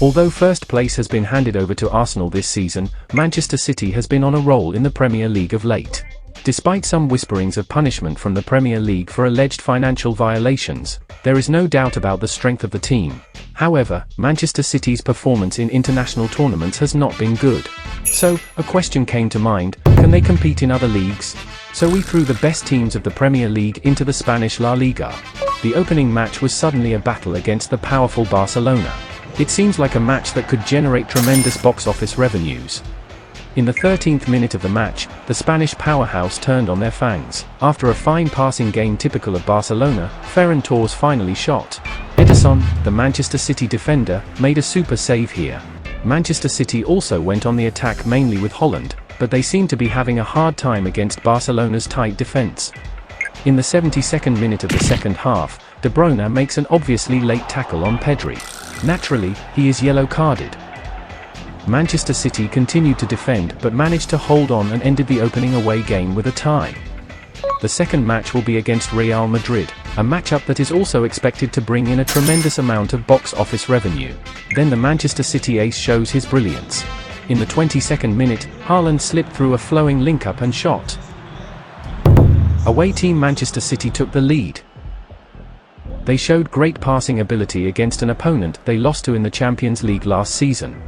Although first place has been handed over to Arsenal this season, Manchester City has been on a roll in the Premier League of late. Despite some whisperings of punishment from the Premier League for alleged financial violations, there is no doubt about the strength of the team. However, Manchester City's performance in international tournaments has not been good. So, a question came to mind: can they compete in other leagues? So we threw the best teams of the Premier League into the Spanish La Liga. The opening match was suddenly a battle against the powerful Barcelona. It seems like a match that could generate tremendous box office revenues. In the 13th minute of the match, the Spanish powerhouse turned on their fangs. After a fine passing game typical of Barcelona, Ferran Torres finally shot. Ederson, the Manchester City defender, made a super save here. Manchester City also went on the attack mainly with Haaland, but they seemed to be having a hard time against Barcelona's tight defense. In the 72nd minute of the second half, De Bruyne makes an obviously late tackle on Pedri. Naturally, he is yellow carded. Manchester City continued to defend but managed to hold on and ended the opening away game with a tie. The second match will be against Real Madrid, a matchup that is also expected to bring in a tremendous amount of box office revenue. Then the Manchester City ace shows his brilliance. In the 22nd minute, Haaland slipped through a flowing link-up and shot. Away team Manchester City took the lead. They showed great passing ability against an opponent they lost to in the Champions League last season.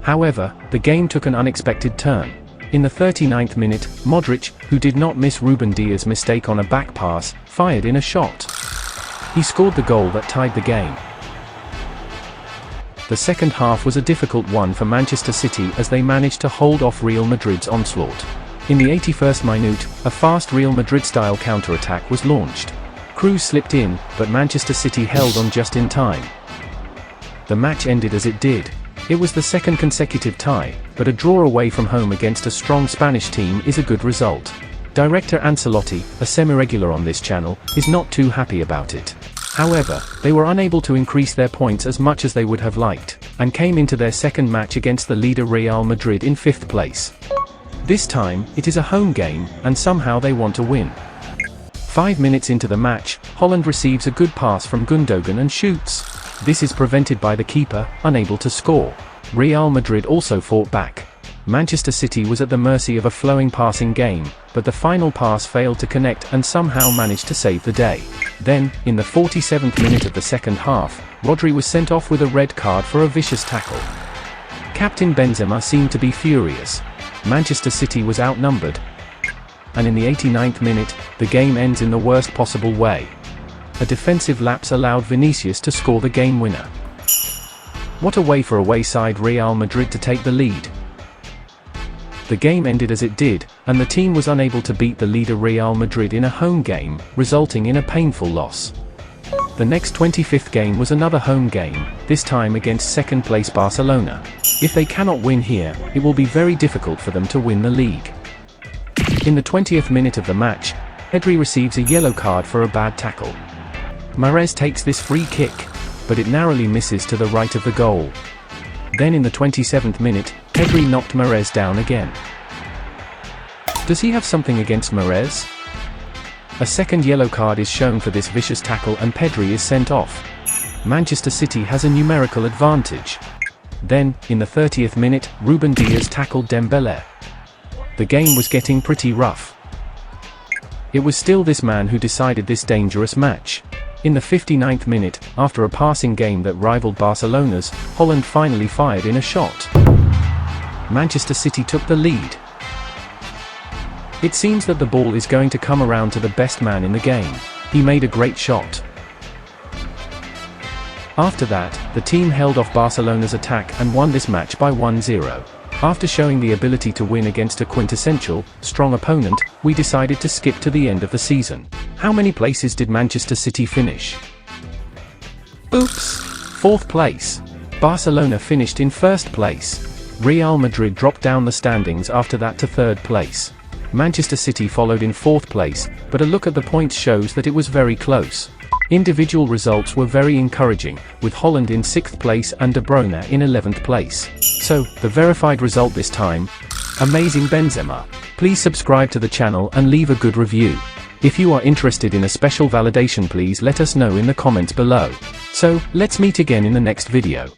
However, the game took an unexpected turn. In the 39th minute, Modric, who did not miss Ruben Dias' mistake on a back pass, fired in a shot. He scored the goal that tied the game. The second half was a difficult one for Manchester City as they managed to hold off Real Madrid's onslaught. In the 81st minute, a fast Real Madrid-style counter-attack was launched. Cruz slipped in, but Manchester City held on just in time. The match ended as it did. It was the second consecutive tie, but a draw away from home against a strong Spanish team is a good result. Director Ancelotti, a semi-regular on this channel, is not too happy about it. However, they were unable to increase their points as much as they would have liked, and came into their second match against the leader Real Madrid in 5th place. This time, it is a home game, and somehow they want to win. 5 minutes into the match, Haaland receives a good pass from Gundogan and shoots. This is prevented by the keeper, unable to score. Real Madrid also fought back. Manchester City was at the mercy of a flowing passing game, but the final pass failed to connect and somehow managed to save the day. Then, in the 47th minute of the second half, Rodri was sent off with a red card for a vicious tackle. Captain Benzema seemed to be furious. Manchester City was outnumbered. And in the 89th minute, the game ends in the worst possible way. A defensive lapse allowed Vinicius to score the game winner. What a way for away side Real Madrid to take the lead. The game ended as it did, and the team was unable to beat the leader Real Madrid in a home game, resulting in a painful loss. The next 25th game was another home game, this time against second place Barcelona. If they cannot win here, it will be very difficult for them to win the league. In the 20th minute of the match, Pedri receives a yellow card for a bad tackle. Mahrez takes this free kick, but it narrowly misses to the right of the goal. Then in the 27th minute, Pedri knocked Mahrez down again. Does he have something against Mahrez? A second yellow card is shown for this vicious tackle and Pedri is sent off. Manchester City has a numerical advantage. Then, in the 30th minute, Ruben Dias tackled Dembélé. The game was getting pretty rough. It was still this man who decided this dangerous match. In the 59th minute, after a passing game that rivaled Barcelona's, Haaland finally fired in a shot. Manchester City took the lead. It seems that the ball is going to come around to the best man in the game. He made a great shot. After that, the team held off Barcelona's attack and won this match by 1-0. After showing the ability to win against a quintessential, strong opponent, we decided to skip to the end of the season. How many places did Manchester City finish? Oops! 4th place. Barcelona finished in 1st place. Real Madrid dropped down the standings after that to 3rd place. Manchester City followed in 4th place, but a look at the points shows that it was very close. Individual results were very encouraging, with Haaland in 6th place and De Bruyne in 11th place. So, the verified result this time: amazing Benzema. Please subscribe to the channel and leave a good review. If you are interested in a special validation, please let us know in the comments below. So, let's meet again in the next video.